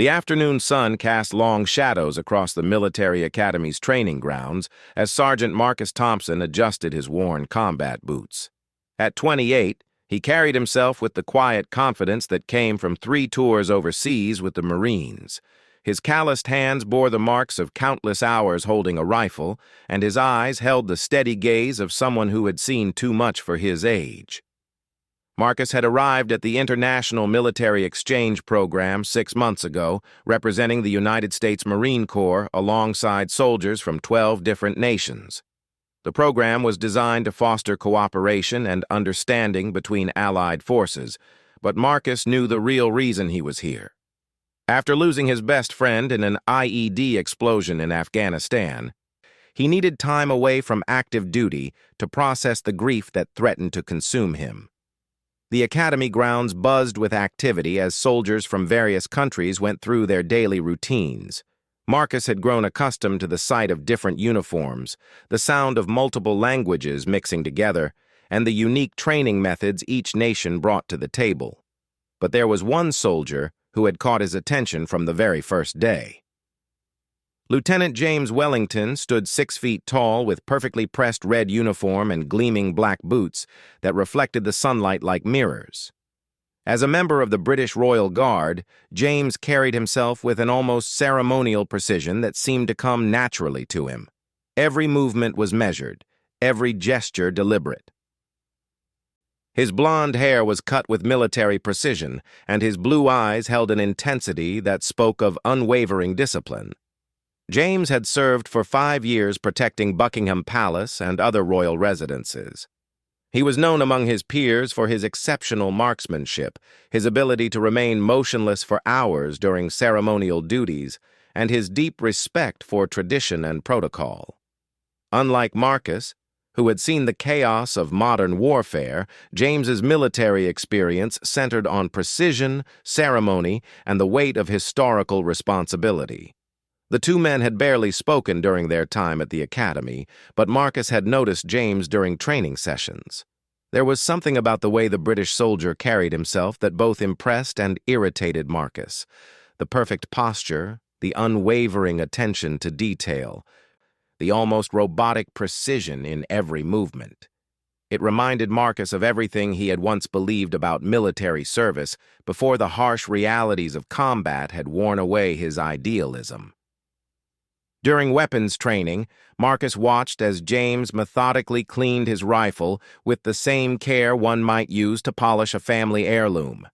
The afternoon sun cast long shadows across the military academy's training grounds as Sergeant Marcus Thompson adjusted his worn combat boots. At 28, he carried himself with the quiet confidence that came from 3 tours overseas with the Marines. His calloused hands bore the marks of countless hours holding a rifle, and his eyes held the steady gaze of someone who had seen too much for his age. Marcus had arrived at the International Military Exchange Program 6 months ago, representing the United States Marine Corps alongside soldiers from 12 different nations. The program was designed to foster cooperation and understanding between allied forces, but Marcus knew the real reason he was here. After losing his best friend in an IED explosion in Afghanistan, he needed time away from active duty to process the grief that threatened to consume him. The academy grounds buzzed with activity as soldiers from various countries went through their daily routines. Marcus had grown accustomed to the sight of different uniforms, the sound of multiple languages mixing together, and the unique training methods each nation brought to the table. But there was one soldier who had caught his attention from the very first day. Lieutenant James Wellington stood 6 feet tall with perfectly pressed red uniform and gleaming black boots that reflected the sunlight like mirrors. As a member of the British Royal Guard, James carried himself with an almost ceremonial precision that seemed to come naturally to him. Every movement was measured, every gesture deliberate. His blonde hair was cut with military precision, and his blue eyes held an intensity that spoke of unwavering discipline. James had served for 5 years protecting Buckingham Palace and other royal residences. He was known among his peers for his exceptional marksmanship, his ability to remain motionless for hours during ceremonial duties, and his deep respect for tradition and protocol. Unlike Marcus, who had seen the chaos of modern warfare, James's military experience centered on precision, ceremony, and the weight of historical responsibility. The 2 men had barely spoken during their time at the academy, but Marcus had noticed James during training sessions. There was something about the way the British soldier carried himself that both impressed and irritated Marcus. The perfect posture, the unwavering attention to detail, the almost robotic precision in every movement. It reminded Marcus of everything he had once believed about military service before the harsh realities of combat had worn away his idealism. During weapons training, Marcus watched as James methodically cleaned his rifle with the same care one might use to polish a family heirloom.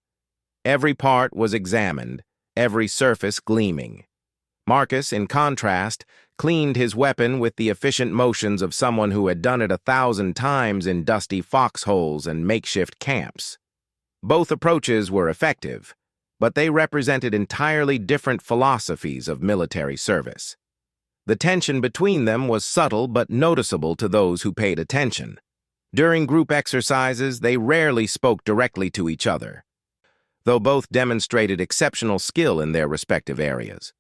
Every part was examined, every surface gleaming. Marcus, in contrast, cleaned his weapon with the efficient motions of someone who had done it 1,000 times in dusty foxholes and makeshift camps. Both approaches were effective, but they represented entirely different philosophies of military service. The tension between them was subtle but noticeable to those who paid attention. During group exercises, they rarely spoke directly to each other, though both demonstrated exceptional skill in their respective areas.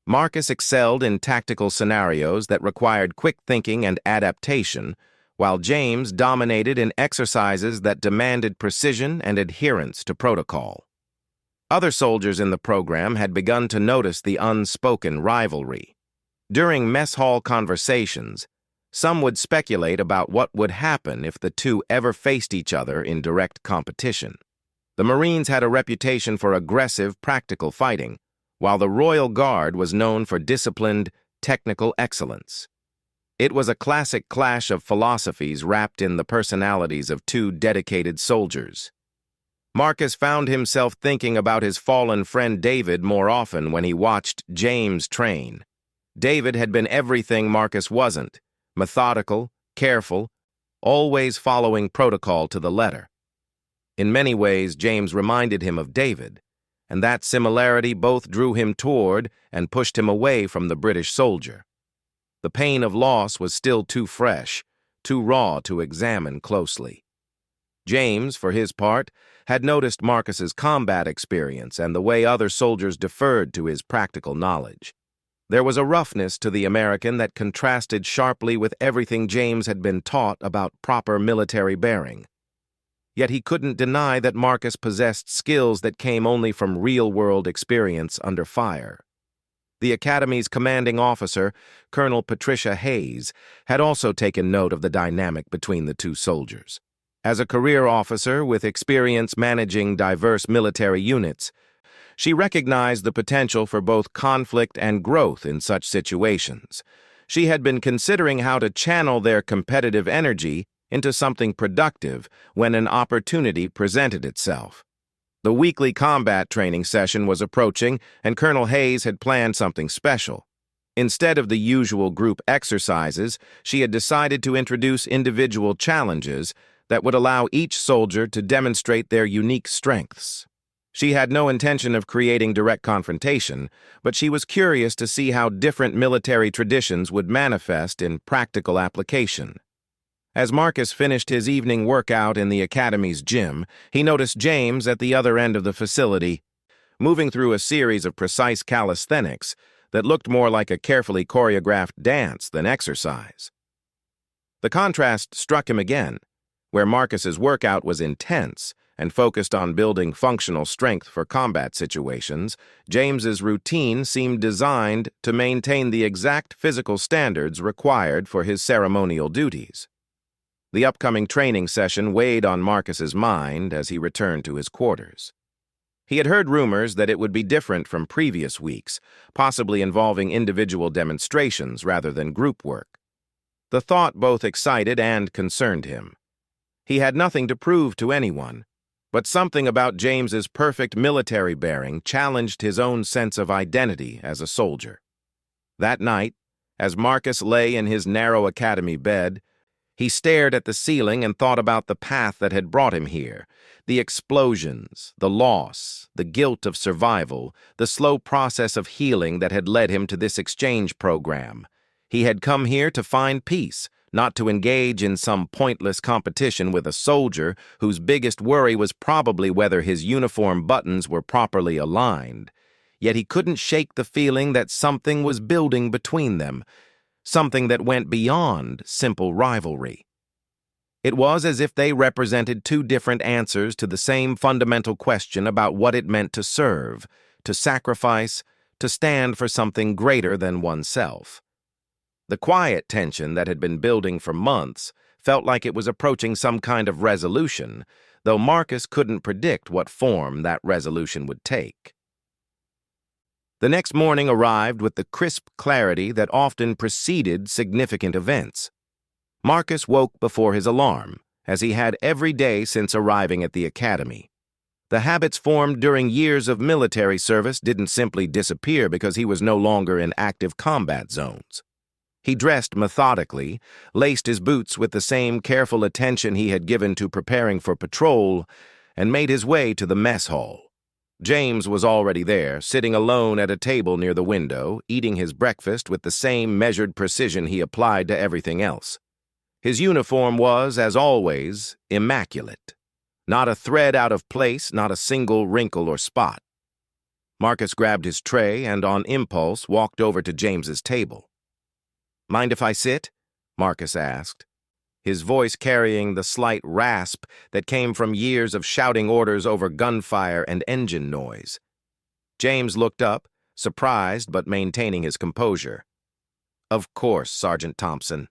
Marcus excelled in tactical scenarios that required quick thinking and adaptation, while James dominated in exercises that demanded precision and adherence to protocol. Other soldiers in the program had begun to notice the unspoken rivalry. During mess hall conversations, some would speculate about what would happen if the 2 ever faced each other in direct competition. The Marines had a reputation for aggressive, practical fighting, while the Royal Guard was known for disciplined, technical excellence. It was a classic clash of philosophies wrapped in the personalities of 2 dedicated soldiers. Marcus found himself thinking about his fallen friend David more often when he watched James train. David had been everything Marcus wasn't: methodical, careful, always following protocol to the letter. In many ways, James reminded him of David, and that similarity both drew him toward and pushed him away from the British soldier. The pain of loss was still too fresh, too raw to examine closely. James, for his part, had noticed Marcus's combat experience and the way other soldiers deferred to his practical knowledge. There was a roughness to the American that contrasted sharply with everything James had been taught about proper military bearing. yet he couldn't deny that Marcus possessed skills that came only from real-world experience under fire. The Academy's commanding officer, Colonel Patricia Hayes, had also taken note of the dynamic between the two soldiers. As a career officer with experience managing diverse military units, she recognized the potential for both conflict and growth in such situations. She had been considering how to channel their competitive energy into something productive when an opportunity presented itself. The weekly combat training session was approaching, and Colonel Hayes had planned something special. Instead of the usual group exercises, she had decided to introduce individual challenges that would allow each soldier to demonstrate their unique strengths. She had no intention of creating direct confrontation, but she was curious to see how different military traditions would manifest in practical application. As Marcus finished his evening workout in the Academy's gym, he noticed James at the other end of the facility, moving through a series of precise calisthenics that looked more like a carefully choreographed dance than exercise. The contrast struck him again, where Marcus's workout was intense and focused on building functional strength for combat situations. James's routine seemed designed to maintain the exact physical standards required for his ceremonial duties. The upcoming training session weighed on Marcus's mind as he returned to his quarters. He had heard rumors that it would be different from previous weeks, possibly involving individual demonstrations rather than group work. The thought both excited and concerned him. He had nothing to prove to anyone, but something about James's perfect military bearing challenged his own sense of identity as a soldier. That night, as Marcus lay in his narrow academy bed, he stared at the ceiling and thought about the path that had brought him here, the explosions, the loss, the guilt of survival, the slow process of healing that had led him to this exchange program. He had come here to find peace, not to engage in some pointless competition with a soldier whose biggest worry was probably whether his uniform buttons were properly aligned. Yet he couldn't shake the feeling that something was building between them, something that went beyond simple rivalry. It was as if they represented two different answers to the same fundamental question about what it meant to serve, to sacrifice, to stand for something greater than oneself. The quiet tension that had been building for months felt like it was approaching some kind of resolution, though Marcus couldn't predict what form that resolution would take. The next morning arrived with the crisp clarity that often preceded significant events. Marcus woke before his alarm, as he had every day since arriving at the academy. The habits formed during years of military service didn't simply disappear because he was no longer in active combat zones. He dressed methodically, laced his boots with the same careful attention he had given to preparing for patrol, and made his way to the mess hall. James was already there, sitting alone at a table near the window, eating his breakfast with the same measured precision he applied to everything else. His uniform was, as always, immaculate. Not a thread out of place, not a single wrinkle or spot. Marcus grabbed his tray and, on impulse, walked over to James's table. "Mind if I sit?" Marcus asked, his voice carrying the slight rasp that came from years of shouting orders over gunfire and engine noise. James looked up, surprised but maintaining his composure. "Of course, Sergeant Thompson."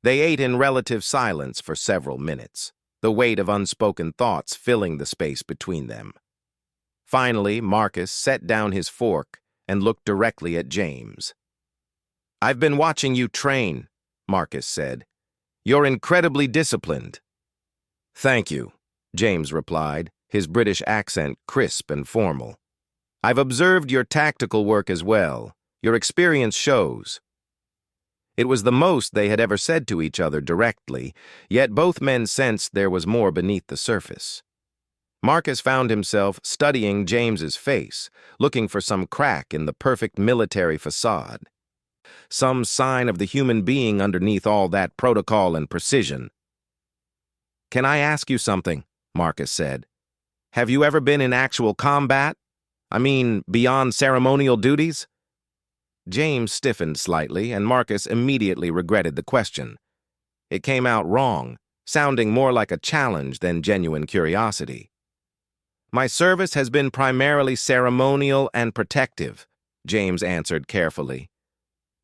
They ate in relative silence for several minutes, the weight of unspoken thoughts filling the space between them. Finally, Marcus set down his fork and looked directly at James. "I've been watching you train," Marcus said. "You're incredibly disciplined." "Thank you," James replied, his British accent crisp and formal. "I've observed your tactical work as well. Your experience shows." It was the most they had ever said to each other directly, yet both men sensed there was more beneath the surface. Marcus found himself studying James's face, looking for some crack in the perfect military facade. Some sign of the human being underneath all that protocol and precision. "Can I ask you something?" Marcus said. "Have you ever been in actual combat? I mean, beyond ceremonial duties?" James stiffened slightly, and Marcus immediately regretted the question. It came out wrong. sounding more like a challenge than genuine curiosity. "My service has been primarily ceremonial and protective," James answered carefully.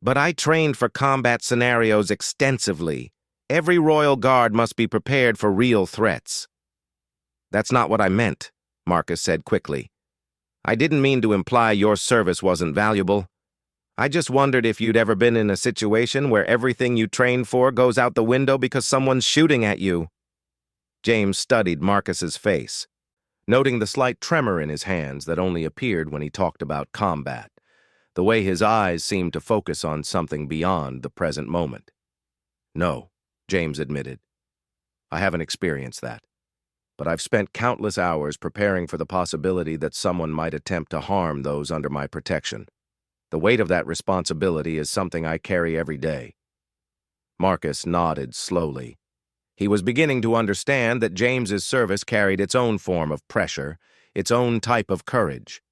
"But I trained for combat scenarios extensively. Every royal guard must be prepared for real threats." "That's not what I meant," Marcus said quickly. "I didn't mean to imply your service wasn't valuable. I just wondered if you'd ever been in a situation where everything you trained for goes out the window because someone's shooting at you." James studied Marcus's face, noting the slight tremor in his hands that only appeared when he talked about combat, the way his eyes seemed to focus on something beyond the present moment. "No," James admitted. "I haven't experienced that. But I've spent countless hours preparing for the possibility that someone might attempt to harm those under my protection. The weight of that responsibility is something I carry every day." Marcus nodded slowly. He was beginning to understand that James's service carried its own form of pressure, its own type of courage.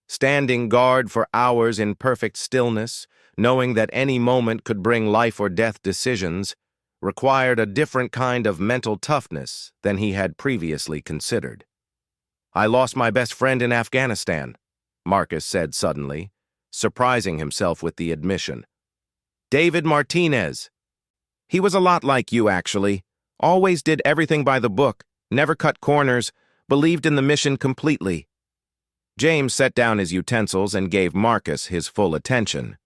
Standing guard for hours in perfect stillness, knowing that any moment could bring life or death decisions, required a different kind of mental toughness than he had previously considered. "I lost my best friend in Afghanistan," Marcus said suddenly, surprising himself with the admission. "David Martinez. He was a lot like you, actually. Always did everything by the book, never cut corners, believed in the mission completely." James set down his utensils and gave Marcus his full attention.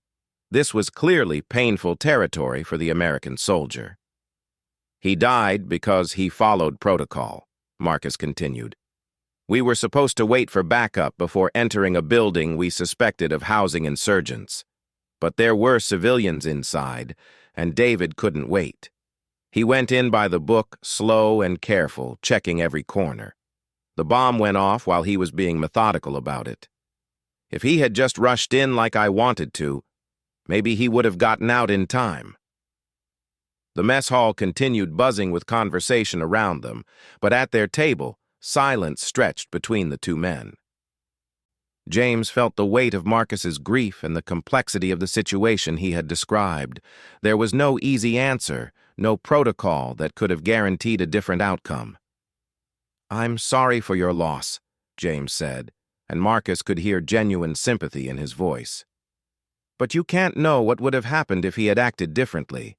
This was clearly painful territory for the American soldier. "He died because he followed protocol," Marcus continued. "We were supposed to wait for backup before entering a building we suspected of housing insurgents. But there were civilians inside, and David couldn't wait. He went in by the book, slow and careful, checking every corner. The bomb went off while he was being methodical about it. If he had just rushed in like I wanted to, maybe he would have gotten out in time." The mess hall continued buzzing with conversation around them, but at their table, silence stretched between the two men. James felt the weight of Marcus's grief and the complexity of the situation he had described. There was no easy answer, no protocol that could have guaranteed a different outcome. "I'm sorry for your loss," James said, and Marcus could hear genuine sympathy in his voice. "But you can't know what would have happened if he had acted differently.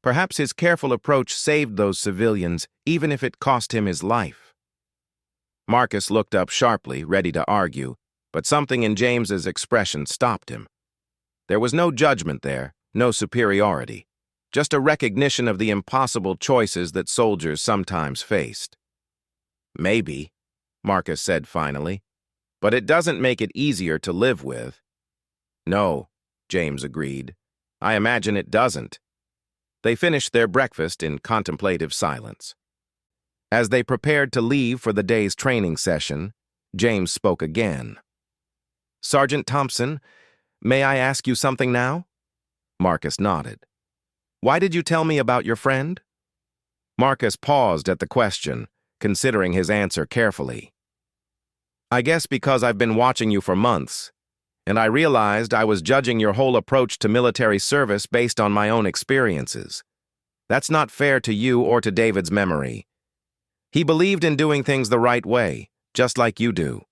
Perhaps his careful approach saved those civilians, even if it cost him his life." Marcus looked up sharply, ready to argue, but something in James's expression stopped him. There was no judgment there, no superiority, just a recognition of the impossible choices that soldiers sometimes faced. "Maybe," Marcus said finally, "but it doesn't make it easier to live with." "No," James agreed. "I imagine it doesn't." They finished their breakfast in contemplative silence. As they prepared to leave for the day's training session, James spoke again. "Sergeant Thompson, may I ask you something now?" Marcus nodded. "Why did you tell me about your friend?" Marcus paused at the question, considering his answer carefully. "I guess because I've been watching you for months, and I realized I was judging your whole approach to military service based on my own experiences. That's not fair to you or to David's memory. He believed in doing things the right way, just like you do."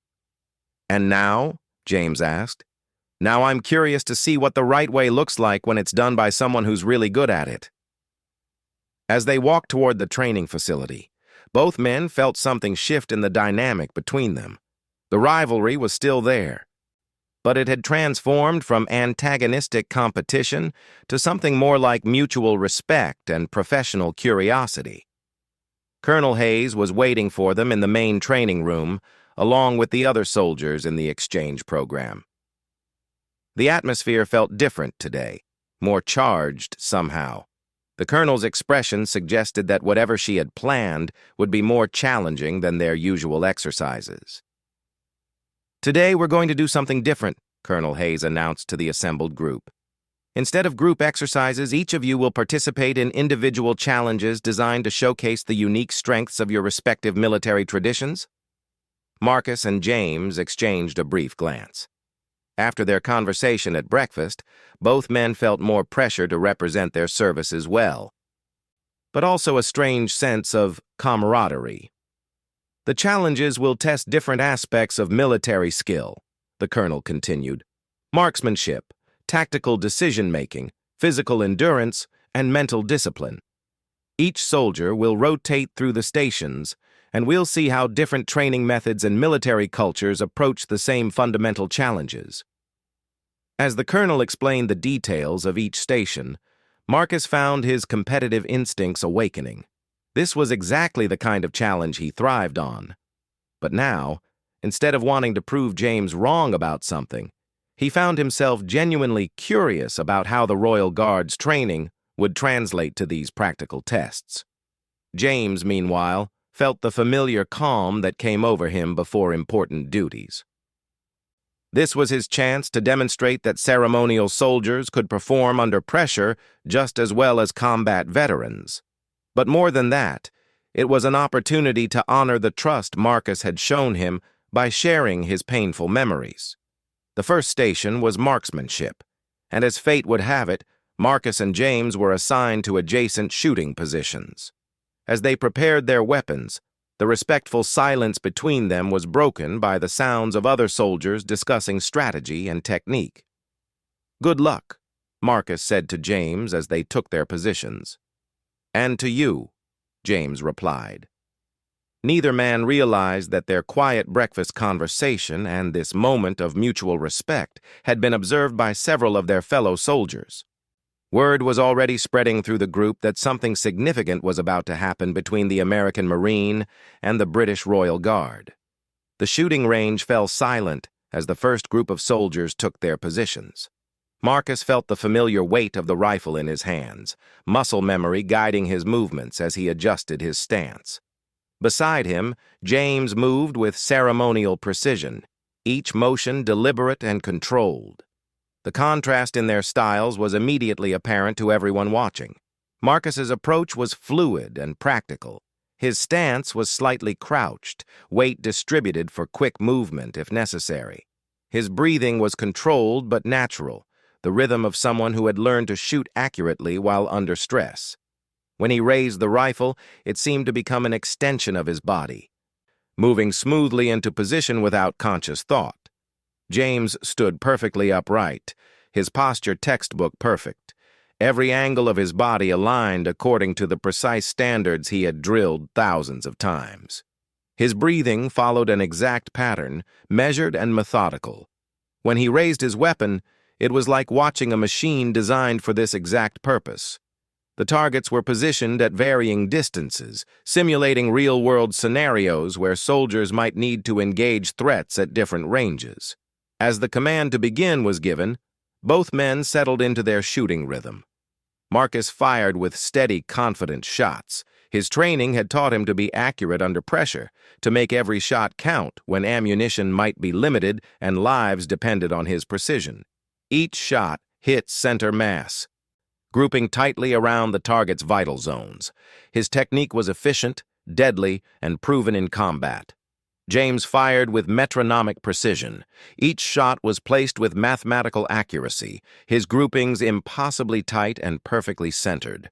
"And now?" James asked. "Now I'm curious to see what the right way looks like when it's done by someone who's really good at it." As they walked toward the training facility, both men felt something shift in the dynamic between them. The rivalry was still there, but it had transformed from antagonistic competition to something more like mutual respect and professional curiosity. Colonel Hayes was waiting for them in the main training room, along with the other soldiers in the exchange program. The atmosphere felt different today, more charged somehow. The colonel's expression suggested that whatever she had planned would be more challenging than their usual exercises. "Today we're going to do something different," Colonel Hayes announced to the assembled group. "Instead of group exercises, each of you will participate in individual challenges designed to showcase the unique strengths of your respective military traditions." Marcus and James exchanged a brief glance. After their conversation at breakfast, both men felt more pressure to represent their services well. but also a strange sense of camaraderie. The challenges will test different aspects of military skill, the colonel continued. Marksmanship, tactical decision-making, physical endurance, and mental discipline. Each soldier will rotate through the stations, and we'll see how different training methods and military cultures approach the same fundamental challenges. As the colonel explained the details of each station, Marcus found his competitive instincts awakening. This was exactly the kind of challenge he thrived on. But now, instead of wanting to prove James wrong about something, he found himself genuinely curious about how the Royal Guard's training would translate to these practical tests. James, meanwhile, felt the familiar calm that came over him before important duties. This was his chance to demonstrate that ceremonial soldiers could perform under pressure just as well as combat veterans. But more than that, it was an opportunity to honor the trust Marcus had shown him by sharing his painful memories. The first station was marksmanship, and as fate would have it, Marcus and James were assigned to adjacent shooting positions. As they prepared their weapons, the respectful silence between them was broken by the sounds of other soldiers discussing strategy and technique. "Good luck," Marcus said to James as they took their positions. "And to you," James replied. Neither man realized that their quiet breakfast conversation and this moment of mutual respect had been observed by several of their fellow soldiers. Word was already spreading through the group that something significant was about to happen between the American Marine and the British Royal Guard. The shooting range fell silent as the first group of soldiers took their positions. Marcus felt the familiar weight of the rifle in his hands, muscle memory guiding his movements as he adjusted his stance. Beside him, James moved with ceremonial precision, each motion deliberate and controlled. The contrast in their styles was immediately apparent to everyone watching. Marcus's approach was fluid and practical. His stance was slightly crouched, weight distributed for quick movement if necessary. His breathing was controlled but natural, the rhythm of someone who had learned to shoot accurately while under stress. When he raised the rifle, it seemed to become an extension of his body, moving smoothly into position without conscious thought. James stood perfectly upright, his posture textbook perfect, every angle of his body aligned according to the precise standards he had drilled thousands of times. His breathing followed an exact pattern, measured and methodical. When he raised his weapon, it was like watching a machine designed for this exact purpose. The targets were positioned at varying distances, simulating real-world scenarios where soldiers might need to engage threats at different ranges. As the command to begin was given, both men settled into their shooting rhythm. Marcus fired with steady, confident shots. His training had taught him to be accurate under pressure, to make every shot count when ammunition might be limited and lives depended on his precision. Each shot hit center mass, grouping tightly around the target's vital zones. His technique was efficient, deadly, and proven in combat. James fired with metronomic precision. Each shot was placed with mathematical accuracy, his groupings impossibly tight and perfectly centered.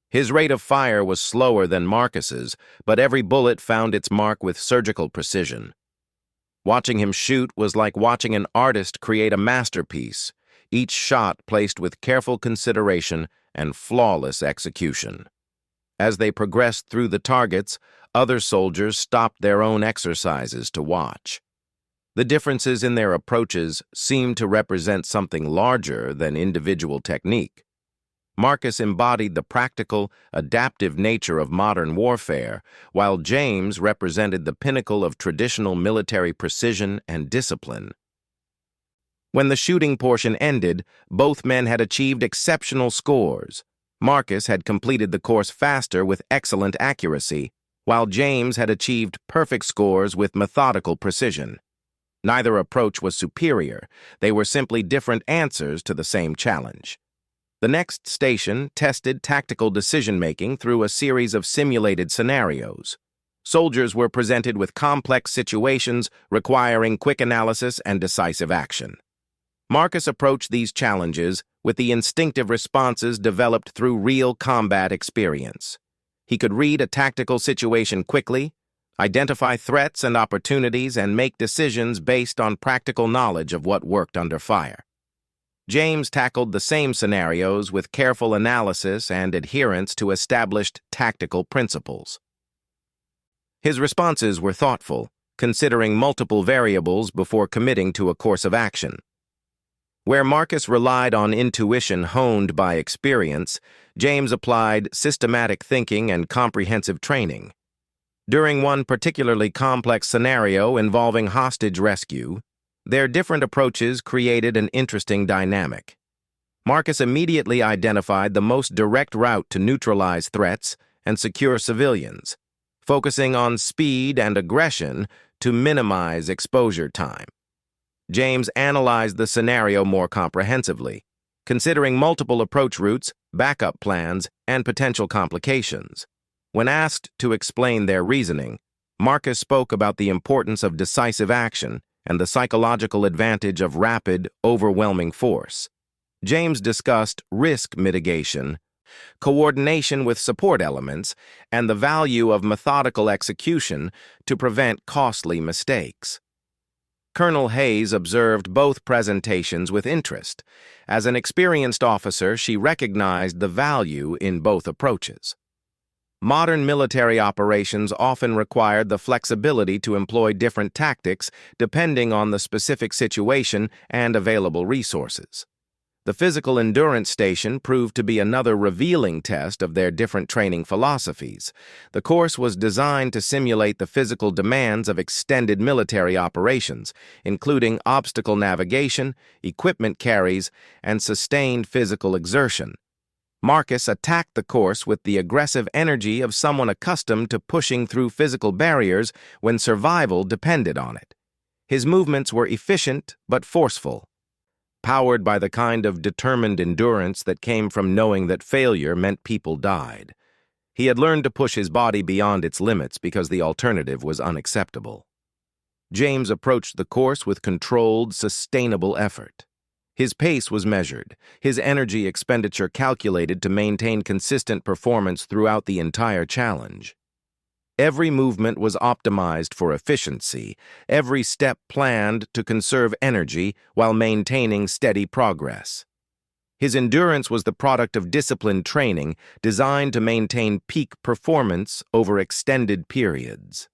His rate of fire was slower than Marcus's, but every bullet found its mark with surgical precision. Watching him shoot was like watching an artist create a masterpiece, each shot placed with careful consideration and flawless execution. As they progressed through the targets, other soldiers stopped their own exercises to watch. The differences in their approaches seemed to represent something larger than individual technique. Marcus embodied the practical, adaptive nature of modern warfare, while James represented the pinnacle of traditional military precision and discipline. When the shooting portion ended, both men had achieved exceptional scores. Marcus had completed the course faster with excellent accuracy, while James had achieved perfect scores with methodical precision. Neither approach was superior. They were simply different answers to the same challenge. The next station tested tactical decision-making through a series of simulated scenarios. Soldiers were presented with complex situations requiring quick analysis and decisive action. Marcus approached these challenges with the instinctive responses developed through real combat experience. He could read a tactical situation quickly, identify threats and opportunities, and make decisions based on practical knowledge of what worked under fire. James tackled the same scenarios with careful analysis and adherence to established tactical principles. His responses were thoughtful, considering multiple variables before committing to a course of action. Where Marcus relied on intuition honed by experience, James applied systematic thinking and comprehensive training. During one particularly complex scenario involving hostage rescue, their different approaches created an interesting dynamic. Marcus immediately identified the most direct route to neutralize threats and secure civilians, focusing on speed and aggression to minimize exposure time. James analyzed the scenario more comprehensively, considering multiple approach routes, backup plans, and potential complications. When asked to explain their reasoning, Marcus spoke about the importance of decisive action and the psychological advantage of rapid, overwhelming force. James discussed risk mitigation, coordination with support elements, and the value of methodical execution to prevent costly mistakes. Colonel Hayes observed both presentations with interest. As an experienced officer, she recognized the value in both approaches. Modern military operations often required the flexibility to employ different tactics depending on the specific situation and available resources. The physical endurance station proved to be another revealing test of their different training philosophies. The course was designed to simulate the physical demands of extended military operations, including obstacle navigation, equipment carries, and sustained physical exertion. Marcus attacked the course with the aggressive energy of someone accustomed to pushing through physical barriers when survival depended on it. His movements were efficient but forceful, powered by the kind of determined endurance that came from knowing that failure meant people died. He had learned to push his body beyond its limits because the alternative was unacceptable. James approached the course with controlled, sustainable effort. His pace was measured, his energy expenditure calculated to maintain consistent performance throughout the entire challenge. Every movement was optimized for efficiency, every step planned to conserve energy while maintaining steady progress. His endurance was the product of disciplined training designed to maintain peak performance over extended periods.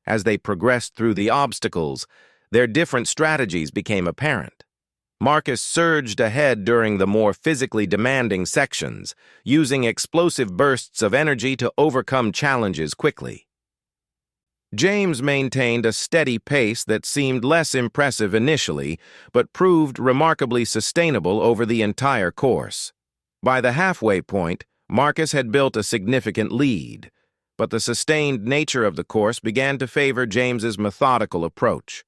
As they progressed through the obstacles, their different strategies became apparent. Marcus surged ahead during the more physically demanding sections, using explosive bursts of energy to overcome challenges quickly. James maintained a steady pace that seemed less impressive initially, but proved remarkably sustainable over the entire course. By the halfway point, Marcus had built a significant lead, but the sustained nature of the course began to favor James's methodical approach.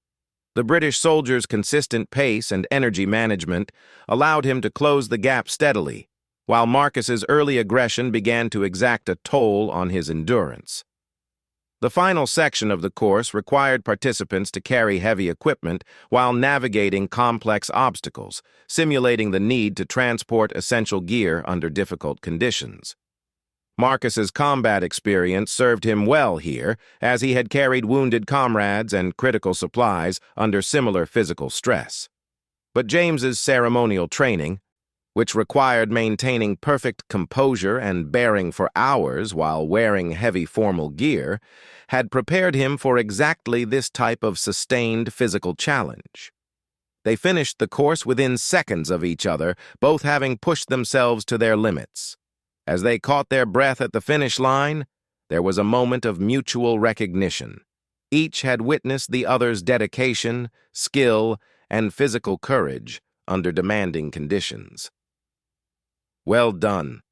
The British soldiers' consistent pace and energy management allowed him to close the gap steadily, while Marcus's early aggression began to exact a toll on his endurance. The final section of the course required participants to carry heavy equipment while navigating complex obstacles, simulating the need to transport essential gear under difficult conditions. Marcus's combat experience served him well here, as he had carried wounded comrades and critical supplies under similar physical stress. But James's ceremonial training, which required maintaining perfect composure and bearing for hours while wearing heavy formal gear, had prepared him for exactly this type of sustained physical challenge. They finished the course within seconds of each other, both having pushed themselves to their limits. As they caught their breath at the finish line, there was a moment of mutual recognition. Each had witnessed the other's dedication, skill, and physical courage under demanding conditions. "Well done,"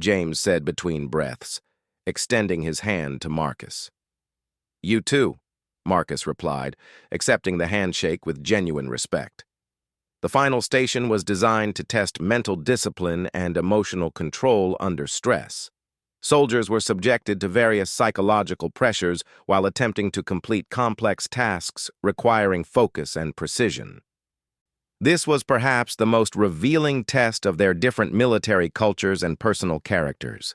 James said between breaths, extending his hand to Marcus. "You too," Marcus replied, accepting the handshake with genuine respect. The final station was designed to test mental discipline and emotional control under stress. Soldiers were subjected to various psychological pressures while attempting to complete complex tasks requiring focus and precision. This was perhaps the most revealing test of their different military cultures and personal characters.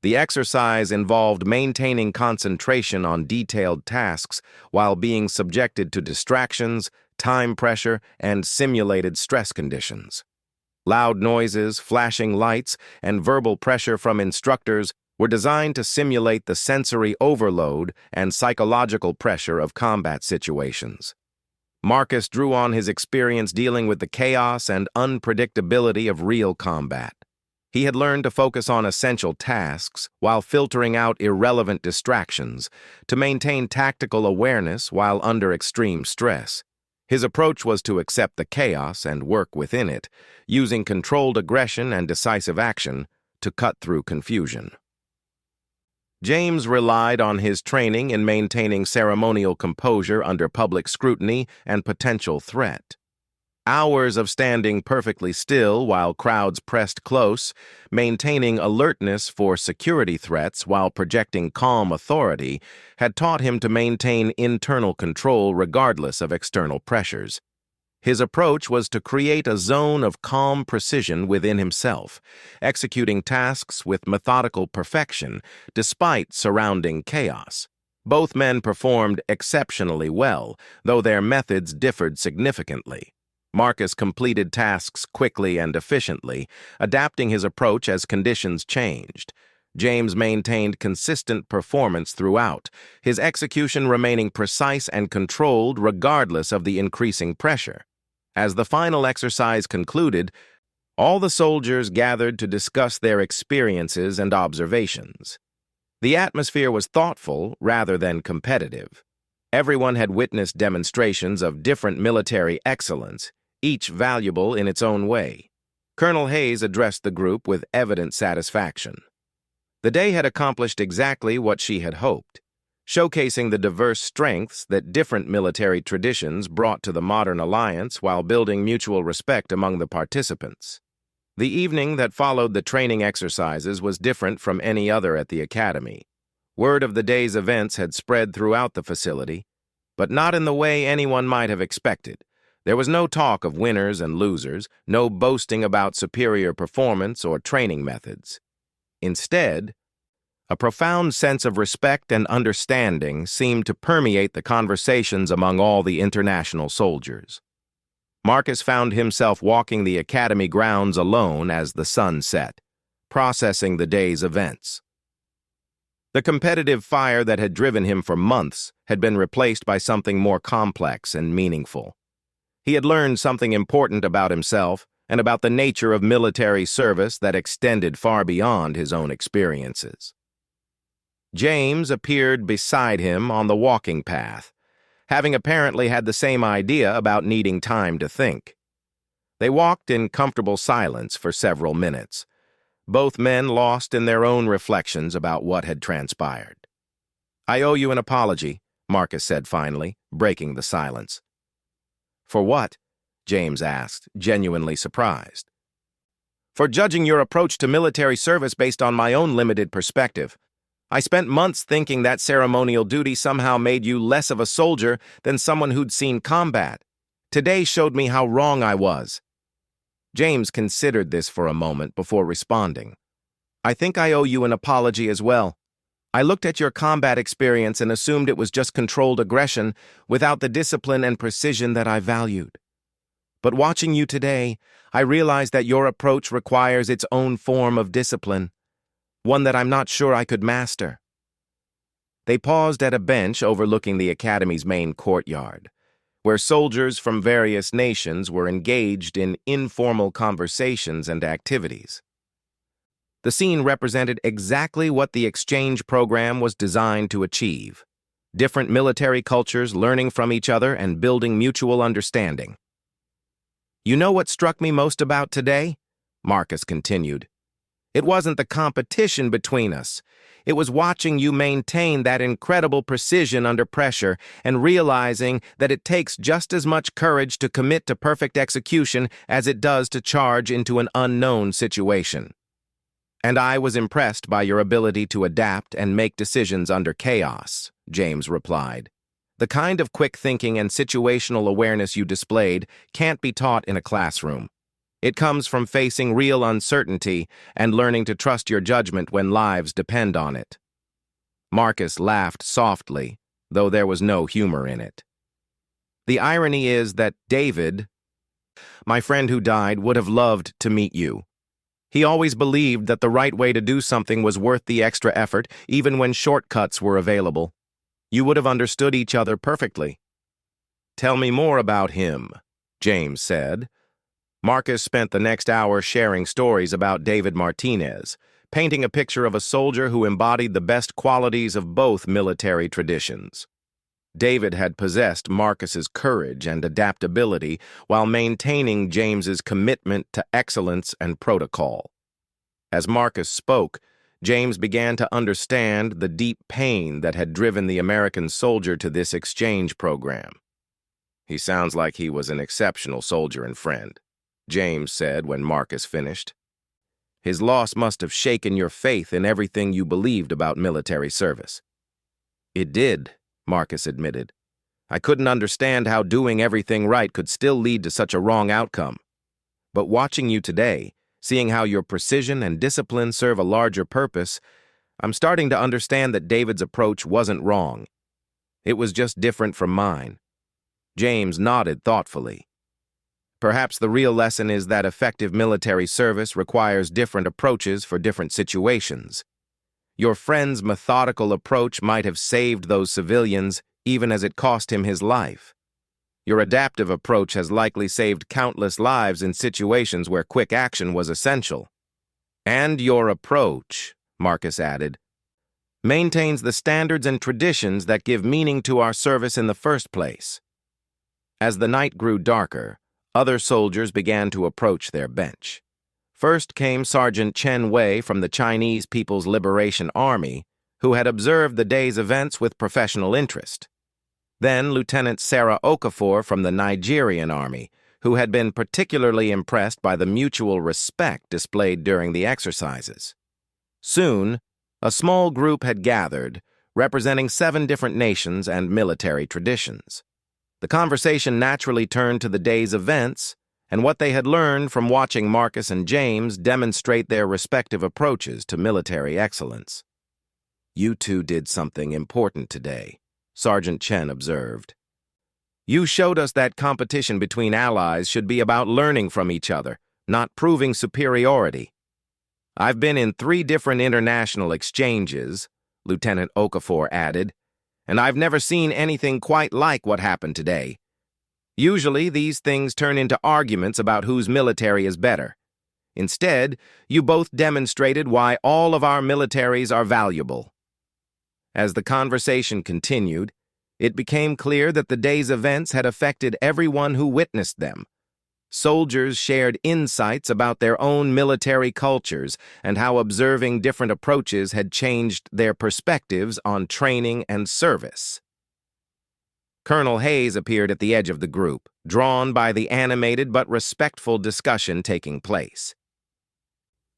The exercise involved maintaining concentration on detailed tasks while being subjected to distractions, time pressure, and simulated stress conditions. Loud noises, flashing lights, and verbal pressure from instructors were designed to simulate the sensory overload and psychological pressure of combat situations. Marcus drew on his experience dealing with the chaos and unpredictability of real combat. He had learned to focus on essential tasks while filtering out irrelevant distractions to maintain tactical awareness while under extreme stress. His approach was to accept the chaos and work within it, using controlled aggression and decisive action to cut through confusion. James relied on his training in maintaining ceremonial composure under public scrutiny and potential threat. Hours of standing perfectly still while crowds pressed close, maintaining alertness for security threats while projecting calm authority, had taught him to maintain internal control regardless of external pressures. His approach was to create a zone of calm precision within himself, executing tasks with methodical perfection despite surrounding chaos. Both men performed exceptionally well, though their methods differed significantly. Marcus completed tasks quickly and efficiently, adapting his approach as conditions changed. James maintained consistent performance throughout, his execution remaining precise and controlled regardless of the increasing pressure. As the final exercise concluded, all the soldiers gathered to discuss their experiences and observations. The atmosphere was thoughtful rather than competitive. Everyone had witnessed demonstrations of different military excellence, each valuable in its own way. Colonel Hayes addressed the group with evident satisfaction. The day had accomplished exactly what she had hoped, showcasing the diverse strengths that different military traditions brought to the modern alliance while building mutual respect among the participants. The evening that followed the training exercises was different from any other at the academy. Word of the day's events had spread throughout the facility, but not in the way anyone might have expected. There was no talk of winners and losers, no boasting about superior performance or training methods. Instead, a profound sense of respect and understanding seemed to permeate the conversations among all the international soldiers. Marcus found himself walking the academy grounds alone as the sun set, processing the day's events. The competitive fire that had driven him for months had been replaced by something more complex and meaningful. He had learned something important about himself and about the nature of military service that extended far beyond his own experiences. James appeared beside him on the walking path, having apparently had the same idea about needing time to think. They walked in comfortable silence for several minutes, both men lost in their own reflections about what had transpired. "I owe you an apology," Marcus said finally, breaking the silence. "For what?" James asked, genuinely surprised. "For judging your approach to military service based on my own limited perspective. I spent months thinking that ceremonial duty somehow made you less of a soldier than someone who'd seen combat. Today showed me how wrong I was." James considered this for a moment before responding. "I think I owe you an apology as well. I looked at your combat experience and assumed it was just controlled aggression without the discipline and precision that I valued. But watching you today, I realized that your approach requires its own form of discipline, one that I'm not sure I could master." They paused at a bench overlooking the academy's main courtyard, where soldiers from various nations were engaged in informal conversations and activities. The scene represented exactly what the exchange program was designed to achieve: different military cultures learning from each other and building mutual understanding. "You know what struck me most about today?" Marcus continued. "It wasn't the competition between us. It was watching you maintain that incredible precision under pressure and realizing that it takes just as much courage to commit to perfect execution as it does to charge into an unknown situation. And I was impressed by your ability to adapt and make decisions under chaos," James replied. The kind of quick thinking and situational awareness you displayed can't be taught in a classroom. It comes from facing real uncertainty and learning to trust your judgment when lives depend on it. Marcus laughed softly, though there was no humor in it. The irony is that David, my friend who died, would have loved to meet you. He always believed that the right way to do something was worth the extra effort, even when shortcuts were available. You would have understood each other perfectly. Tell me more about him, James said. Marcus spent the next hour sharing stories about David Martinez, painting a picture of a soldier who embodied the best qualities of both military traditions. David had possessed Marcus's courage and adaptability while maintaining James's commitment to excellence and protocol. As Marcus spoke, James began to understand the deep pain that had driven the American soldier to this exchange program. He sounds like he was an exceptional soldier and friend, James said when Marcus finished. His loss must have shaken your faith in everything you believed about military service. It did, Marcus admitted. I couldn't understand how doing everything right could still lead to such a wrong outcome. But watching you today, seeing how your precision and discipline serve a larger purpose, I'm starting to understand that David's approach wasn't wrong. It was just different from mine. James nodded thoughtfully. Perhaps the real lesson is that effective military service requires different approaches for different situations. Your friend's methodical approach might have saved those civilians, even as it cost him his life. Your adaptive approach has likely saved countless lives in situations where quick action was essential. And your approach, Marcus added, maintains the standards and traditions that give meaning to our service in the first place. As the night grew darker, other soldiers began to approach their bench. First came Sergeant Chen Wei from the Chinese People's Liberation Army, who had observed the day's events with professional interest. Then Lieutenant Sarah Okafor from the Nigerian Army, who had been particularly impressed by the mutual respect displayed during the exercises. Soon, a small group had gathered, representing 7 different nations and military traditions. The conversation naturally turned to the day's events and what they had learned from watching Marcus and James demonstrate their respective approaches to military excellence. You two did something important today, Sergeant Chen observed. You showed us that competition between allies should be about learning from each other, not proving superiority. I've been in 3 different international exchanges, Lieutenant Okafor added, and I've never seen anything quite like what happened today. Usually, these things turn into arguments about whose military is better. Instead, you both demonstrated why all of our militaries are valuable. As the conversation continued, it became clear that the day's events had affected everyone who witnessed them. Soldiers shared insights about their own military cultures and how observing different approaches had changed their perspectives on training and service. Colonel Hayes appeared at the edge of the group, drawn by the animated but respectful discussion taking place.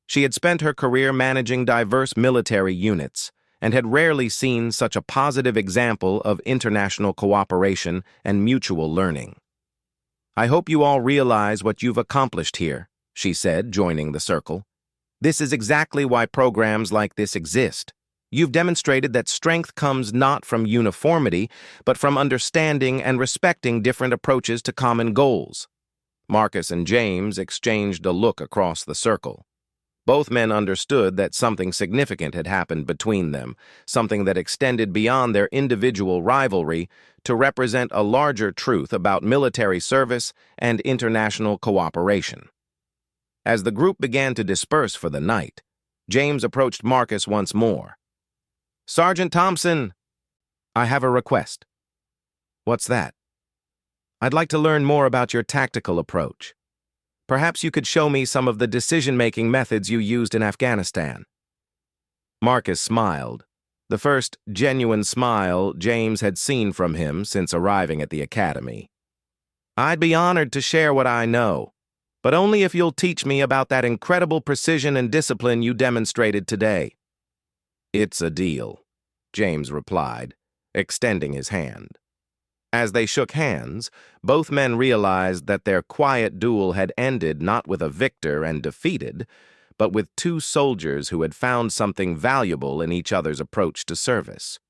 She had spent her career managing diverse military units and had rarely seen such a positive example of international cooperation and mutual learning. I hope you all realize what you've accomplished here, she said, joining the circle. This is exactly why programs like this exist. You've demonstrated that strength comes not from uniformity, but from understanding and respecting different approaches to common goals. Marcus and James exchanged a look across the circle. Both men understood that something significant had happened between them, something that extended beyond their individual rivalry to represent a larger truth about military service and international cooperation. As the group began to disperse for the night, James approached Marcus once more. Sergeant Thompson, I have a request. What's that? I'd like to learn more about your tactical approach. Perhaps you could show me some of the decision-making methods you used in Afghanistan. Marcus smiled, the first genuine smile James had seen from him since arriving at the academy. I'd be honored to share what I know, but only if you'll teach me about that incredible precision and discipline you demonstrated today. It's a deal, James replied, extending his hand. As they shook hands, both men realized that their quiet duel had ended not with a victor and defeated, but with two soldiers who had found something valuable in each other's approach to service.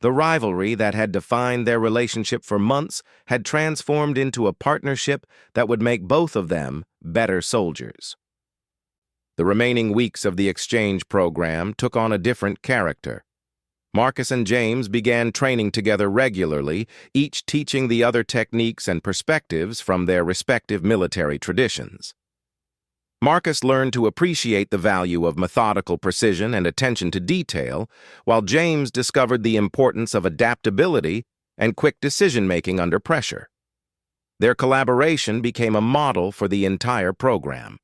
The rivalry that had defined their relationship for months had transformed into a partnership that would make both of them better soldiers. The remaining weeks of the exchange program took on a different character. Marcus and James began training together regularly, each teaching the other techniques and perspectives from their respective military traditions. Marcus learned to appreciate the value of methodical precision and attention to detail, while James discovered the importance of adaptability and quick decision-making under pressure. Their collaboration became a model for the entire program.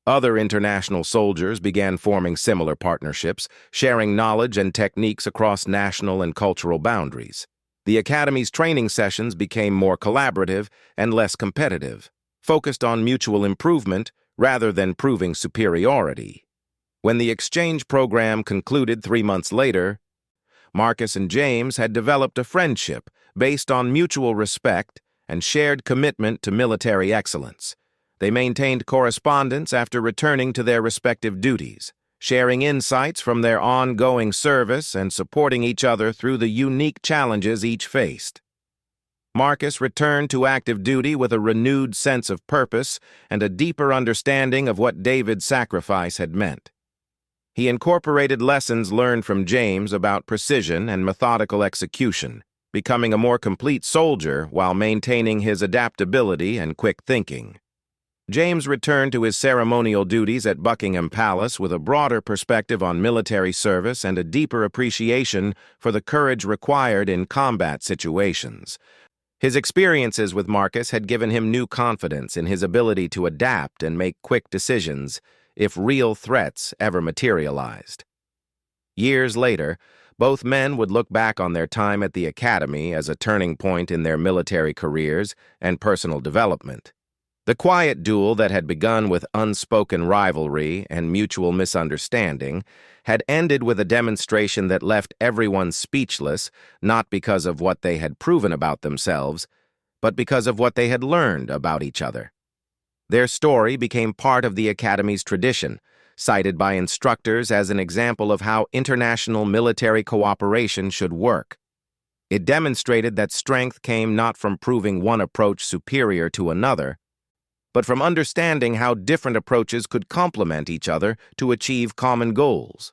Other international soldiers began forming similar partnerships, sharing knowledge and techniques across national and cultural boundaries. The Academy's training sessions became more collaborative and less competitive, focused on mutual improvement rather than proving superiority. When the exchange program concluded 3 months later, Marcus and James had developed a friendship based on mutual respect and shared commitment to military excellence. They maintained correspondence after returning to their respective duties, sharing insights from their ongoing service and supporting each other through the unique challenges each faced. Marcus returned to active duty with a renewed sense of purpose and a deeper understanding of what David's sacrifice had meant. He incorporated lessons learned from James about precision and methodical execution, becoming a more complete soldier while maintaining his adaptability and quick thinking. James returned to his ceremonial duties at Buckingham Palace with a broader perspective on military service and a deeper appreciation for the courage required in combat situations. His experiences with Marcus had given him new confidence in his ability to adapt and make quick decisions if real threats ever materialized. Years later, both men would look back on their time at the Academy as a turning point in their military careers and personal development. The quiet duel that had begun with unspoken rivalry and mutual misunderstanding had ended with a demonstration that left everyone speechless, not because of what they had proven about themselves, but because of what they had learned about each other. Their story became part of the Academy's tradition, cited by instructors as an example of how international military cooperation should work. It demonstrated that strength came not from proving one approach superior to another, but from understanding how different approaches could complement each other to achieve common goals.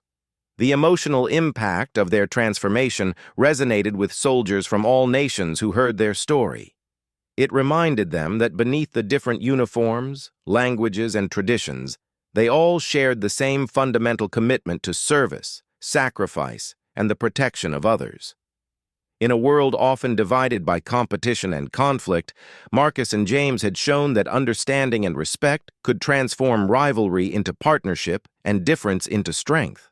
The emotional impact of their transformation resonated with soldiers from all nations who heard their story. It reminded them that beneath the different uniforms, languages, and traditions, they all shared the same fundamental commitment to service, sacrifice, and the protection of others. In a world often divided by competition and conflict, Marcus and James had shown that understanding and respect could transform rivalry into partnership and difference into strength.